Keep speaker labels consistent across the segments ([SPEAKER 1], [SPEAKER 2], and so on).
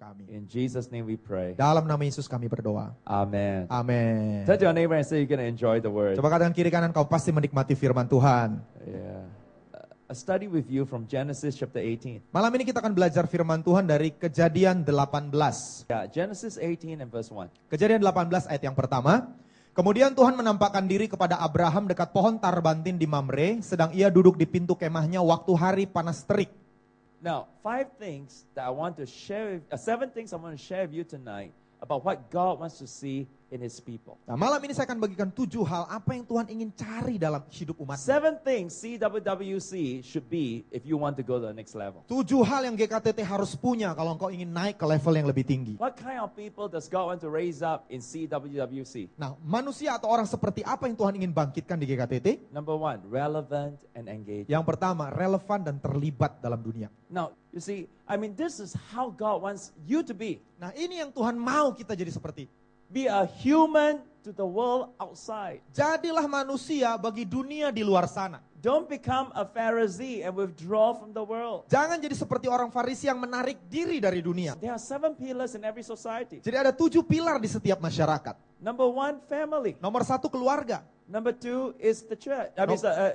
[SPEAKER 1] kami.
[SPEAKER 2] In Jesus' name we pray.
[SPEAKER 1] Dalam nama Yesus kami berdoa.
[SPEAKER 2] Amen.
[SPEAKER 1] Amin.
[SPEAKER 2] Touch your neighbor and say you're going to enjoy the word.
[SPEAKER 1] Coba katakan kiri kanan, kau pasti menikmati firman Tuhan.
[SPEAKER 2] Yeah. A study with you from Genesis chapter 18.
[SPEAKER 1] Malam ini kita akan belajar firman Tuhan dari Kejadian 18.
[SPEAKER 2] Yeah, Genesis 18 and verse 1.
[SPEAKER 1] Kejadian 18 ayat yang pertama. Kemudian Tuhan menampakkan diri kepada Abraham dekat pohon tarbantin di Mamre, sedang ia duduk di pintu kemahnya waktu hari panas terik.
[SPEAKER 2] Now, 7 things I want to share with you tonight about what God wants to see in His people.
[SPEAKER 1] Nah, malam ini saya akan bagikan 7 hal apa yang Tuhan ingin cari dalam hidup umat.
[SPEAKER 2] 7 things CWWC should be if you want to go to the next level.
[SPEAKER 1] 7 hal yang GKTT harus punya kalau engkau ingin naik ke level yang lebih tinggi.
[SPEAKER 2] What kind of people does God want to raise up in CWWC?
[SPEAKER 1] Nah, manusia atau orang seperti apa yang Tuhan ingin bangkitkan di GKTT?
[SPEAKER 2] Number 1, relevant and engaging.
[SPEAKER 1] Yang pertama, relevan dan terlibat dalam dunia.
[SPEAKER 2] Now, you see, this is how God wants you to be.
[SPEAKER 1] Nah, ini yang Tuhan mau kita jadi seperti.
[SPEAKER 2] Be a human to the world outside.
[SPEAKER 1] Jadilah manusia bagi dunia di luar sana.
[SPEAKER 2] Don't become a Pharisee and withdraw from the world.
[SPEAKER 1] Jangan jadi seperti orang Farisi yang menarik diri dari dunia.
[SPEAKER 2] There are 7 pillars in every society.
[SPEAKER 1] Jadi ada 7 pilar di setiap masyarakat.
[SPEAKER 2] Number 1, family.
[SPEAKER 1] Nomor 1, keluarga.
[SPEAKER 2] Number 2 is the church.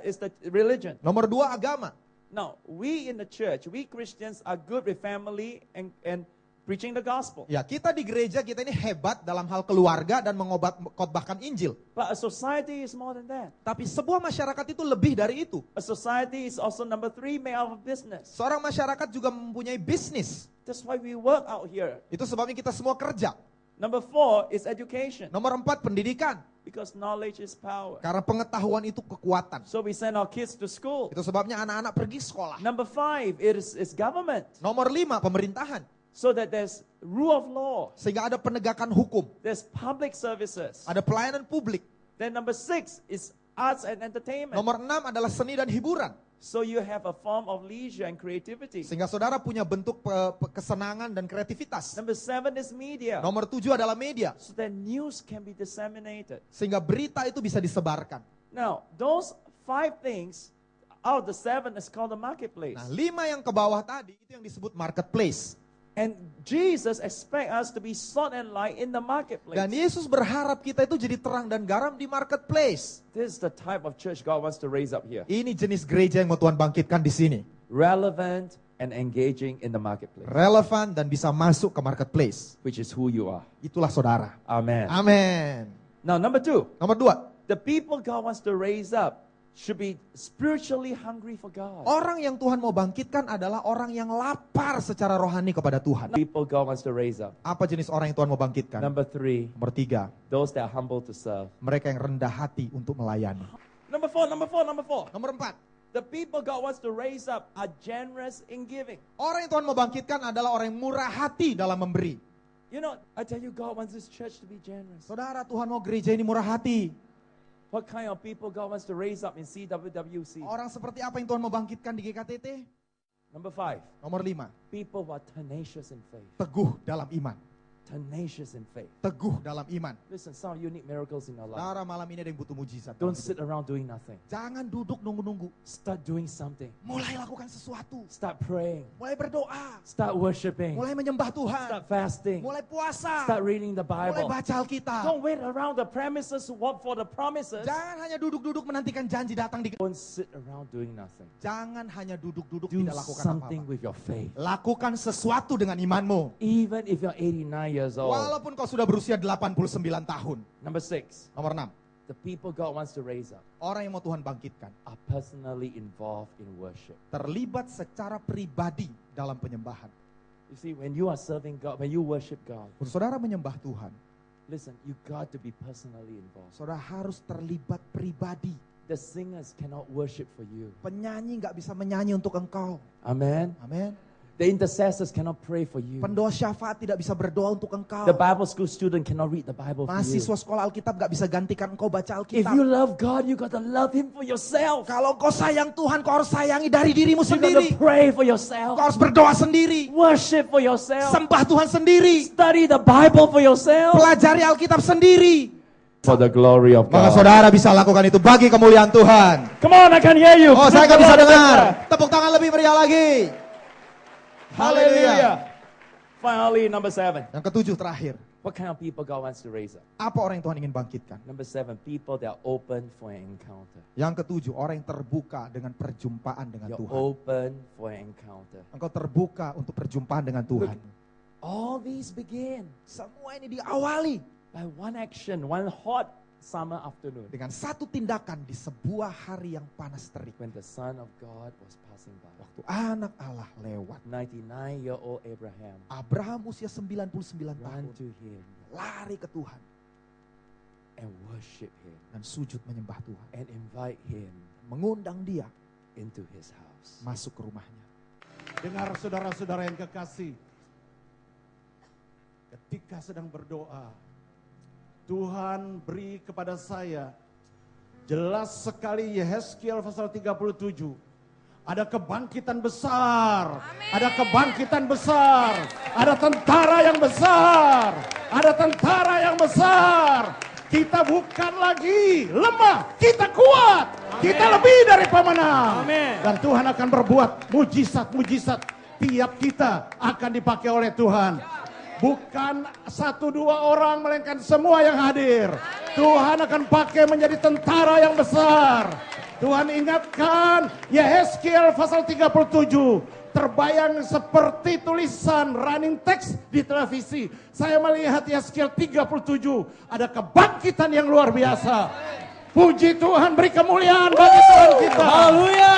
[SPEAKER 2] Is the religion.
[SPEAKER 1] Nomor 2, agama.
[SPEAKER 2] Now, we in the church, we Christians are good with family and preaching the gospel.
[SPEAKER 1] Ya, kita di gereja kita ini hebat dalam hal keluarga dan mengkhotbahkan Injil.
[SPEAKER 2] But a society is more than that.
[SPEAKER 1] Tapi sebuah masyarakat itu lebih dari itu.
[SPEAKER 2] A society is also number 3, made out of business.
[SPEAKER 1] Seorang masyarakat juga mempunyai bisnis.
[SPEAKER 2] That's why we work out here.
[SPEAKER 1] Itu sebabnya kita semua kerja.
[SPEAKER 2] Number 4 is education.
[SPEAKER 1] Nomor 4, pendidikan.
[SPEAKER 2] Because knowledge is power.
[SPEAKER 1] Karena pengetahuan itu kekuatan.
[SPEAKER 2] So we send our kids to school.
[SPEAKER 1] Itu sebabnya anak-anak pergi sekolah.
[SPEAKER 2] Number 5 is government.
[SPEAKER 1] Nomor 5, pemerintahan.
[SPEAKER 2] So that there's rule of law.
[SPEAKER 1] Sehingga ada penegakan hukum.
[SPEAKER 2] There's public services.
[SPEAKER 1] Ada pelayanan publik.
[SPEAKER 2] Then number 6 is arts and entertainment.
[SPEAKER 1] Nomor 6 adalah seni dan hiburan.
[SPEAKER 2] So you have a form of leisure and creativity.
[SPEAKER 1] Sehingga saudara punya bentuk kesenangan dan kreativitas.
[SPEAKER 2] Number 7 is media.
[SPEAKER 1] Nomor 7 adalah media.
[SPEAKER 2] So that news can be disseminated.
[SPEAKER 1] Sehingga berita itu bisa disebarkan.
[SPEAKER 2] Now, those 5 things out of the 7 is called the marketplace.
[SPEAKER 1] Nah, 5 yang ke bawah tadi itu yang disebut marketplace.
[SPEAKER 2] And Jesus expects us to be salt and light in the marketplace.
[SPEAKER 1] Dan Yesus berharap kita itu jadi terang dan garam di marketplace.
[SPEAKER 2] This is the type of church God wants to raise up here.
[SPEAKER 1] Ini jenis gereja yang mau Tuhan bangkitkan di sini.
[SPEAKER 2] Relevant and engaging in the marketplace.
[SPEAKER 1] Relevan dan bisa masuk ke marketplace.
[SPEAKER 2] Which is who you are.
[SPEAKER 1] Itulah saudara.
[SPEAKER 2] Amen.
[SPEAKER 1] Amen.
[SPEAKER 2] Now number 2.
[SPEAKER 1] Nomor 2.
[SPEAKER 2] The people God wants to raise up should be spiritually hungry for God.
[SPEAKER 1] Orang yang Tuhan mau bangkitkan adalah orang yang lapar secara rohani kepada Tuhan.
[SPEAKER 2] People God wants to raise up.
[SPEAKER 1] Apa jenis orang yang Tuhan mau bangkitkan?
[SPEAKER 2] Number 3.
[SPEAKER 1] Nomor 3.
[SPEAKER 2] Those that are humble to serve.
[SPEAKER 1] Mereka yang rendah hati untuk melayani.
[SPEAKER 2] Number 4.
[SPEAKER 1] Nomor 4.
[SPEAKER 2] The people God wants to raise up are generous in giving.
[SPEAKER 1] Orang yang Tuhan mau bangkitkan adalah orang yang murah hati dalam memberi.
[SPEAKER 2] You know, I tell you, God wants this church to be generous.
[SPEAKER 1] Saudara, Tuhan mau gereja ini murah hati.
[SPEAKER 2] What kind of people God wants to raise up in CWWC?
[SPEAKER 1] Orang seperti apa yang Tuhan mau bangkitkan di GKTT?
[SPEAKER 2] Number 5.
[SPEAKER 1] Nomor 5.
[SPEAKER 2] People who are tenacious in faith.
[SPEAKER 1] Teguh dalam iman.
[SPEAKER 2] Tenacious in faith.
[SPEAKER 1] Teguh dalam iman.
[SPEAKER 2] Listen, some of you need miracles in your life.
[SPEAKER 1] Saudara, malam ini ada yang butuh mujizat.
[SPEAKER 2] Don't sit around doing nothing.
[SPEAKER 1] Jangan duduk nunggu-nunggu.
[SPEAKER 2] Start doing something.
[SPEAKER 1] Mulai lakukan sesuatu.
[SPEAKER 2] Start praying.
[SPEAKER 1] Mulai berdoa.
[SPEAKER 2] Start worshiping.
[SPEAKER 1] Mulai menyembah Tuhan.
[SPEAKER 2] Start fasting.
[SPEAKER 1] Mulai puasa.
[SPEAKER 2] Start reading the
[SPEAKER 1] Mulai
[SPEAKER 2] Bible.
[SPEAKER 1] baca Alkitab.
[SPEAKER 2] Don't wait around the premises for the promises.
[SPEAKER 1] Jangan hanya duduk-duduk menantikan janji datang di.
[SPEAKER 2] Don't sit around doing nothing.
[SPEAKER 1] Jangan hanya duduk-duduk
[SPEAKER 2] Do
[SPEAKER 1] tidak lakukan
[SPEAKER 2] something
[SPEAKER 1] apa-apa.
[SPEAKER 2] with your faith.
[SPEAKER 1] Lakukan sesuatu dengan imanmu.
[SPEAKER 2] Even if you're 89 years old.
[SPEAKER 1] Walaupun kau sudah berusia 89 tahun.
[SPEAKER 2] Number 6.
[SPEAKER 1] Nomor 6.
[SPEAKER 2] The people God wants to raise up
[SPEAKER 1] Orang yang mau Tuhan bangkitkan.
[SPEAKER 2] are personally involved in worship.
[SPEAKER 1] Terlibat secara pribadi dalam penyembahan.
[SPEAKER 2] You see, when you are serving God, when you worship God,
[SPEAKER 1] Untuk saudara menyembah Tuhan,
[SPEAKER 2] listen, you got to be personally involved.
[SPEAKER 1] saudara harus terlibat pribadi.
[SPEAKER 2] The singers cannot worship for you.
[SPEAKER 1] Penyanyi nggak bisa menyanyi untuk engkau.
[SPEAKER 2] Amen.
[SPEAKER 1] Amin.
[SPEAKER 2] The intercessors cannot pray for you.
[SPEAKER 1] Pendoa syafaat tidak bisa berdoa untuk engkau.
[SPEAKER 2] The Bible school student cannot read the Bible for you.
[SPEAKER 1] Mahasiswa sekolah Alkitab nggak bisa gantikan engkau baca
[SPEAKER 2] If you
[SPEAKER 1] Alkitab.
[SPEAKER 2] love God, you got to love Him for yourself.
[SPEAKER 1] Kalau engkau sayang Tuhan, kau harus sayangi dari dirimu
[SPEAKER 2] You got to
[SPEAKER 1] sendiri.
[SPEAKER 2] pray for yourself.
[SPEAKER 1] Kau harus berdoa sendiri.
[SPEAKER 2] Worship for yourself.
[SPEAKER 1] Sembah Tuhan sendiri.
[SPEAKER 2] Study the Bible for yourself.
[SPEAKER 1] Pelajari Alkitab sendiri.
[SPEAKER 2] For the glory of
[SPEAKER 1] Maka
[SPEAKER 2] God.
[SPEAKER 1] saudara bisa lakukan itu bagi kemuliaan Tuhan.
[SPEAKER 2] Come on, I can hear you.
[SPEAKER 1] Oh, saya nggak bisa dengar. Tepuk tangan lebih meriah lagi.
[SPEAKER 2] Hallelujah. Finally, number 7.
[SPEAKER 1] Yang ketujuh terakhir.
[SPEAKER 2] What kind of people God wants to raise up?
[SPEAKER 1] Apa orang yang Tuhan ingin bangkitkan?
[SPEAKER 2] Number 7, people that are open for an encounter.
[SPEAKER 1] Yang ketujuh, orang yang terbuka dengan perjumpaan dengan
[SPEAKER 2] You're
[SPEAKER 1] Tuhan.
[SPEAKER 2] open for an encounter.
[SPEAKER 1] Engkau terbuka untuk perjumpaan dengan Tuhan.
[SPEAKER 2] All these begin
[SPEAKER 1] Semua ini diawali
[SPEAKER 2] by one action, one hot summer afternoon,
[SPEAKER 1] dengan satu tindakan di sebuah hari yang panas terik.
[SPEAKER 2] when the Son of God was passing by.
[SPEAKER 1] Waktu anak Allah lewat.
[SPEAKER 2] 99-year-old Abraham
[SPEAKER 1] Abraham usia 99
[SPEAKER 2] ran
[SPEAKER 1] tahun.
[SPEAKER 2] to him
[SPEAKER 1] Lari ke Tuhan.
[SPEAKER 2] and worship him
[SPEAKER 1] Dan sujud menyembah Tuhan.
[SPEAKER 2] and invite him
[SPEAKER 1] Mengundang dia
[SPEAKER 2] into his house.
[SPEAKER 1] masuk ke rumahnya.
[SPEAKER 3] Dengar saudara-saudara yang kekasih. Ketika sedang berdoa, Tuhan beri kepada saya jelas sekali Yehezkiel pasal 37. Ada kebangkitan besar. Ada kebangkitan besar. Ada tentara yang besar. Ada tentara yang besar. Kita bukan lagi lemah, kita kuat. Kita lebih dari pemenang.
[SPEAKER 2] Amin.
[SPEAKER 3] Dan Tuhan akan berbuat mujizat-mujizat. Tiap kita akan dipakai oleh Tuhan. Bukan 1-2 orang, melainkan semua yang hadir. Tuhan akan pakai menjadi tentara yang besar. Tuhan ingatkan Yehezkiel pasal 37. Terbayang seperti tulisan running text di televisi. Saya melihat Yehezkiel 37. Ada kebangkitan yang luar biasa. Puji Tuhan, beri kemuliaan bagi Tuhan kita.
[SPEAKER 2] Haleluya.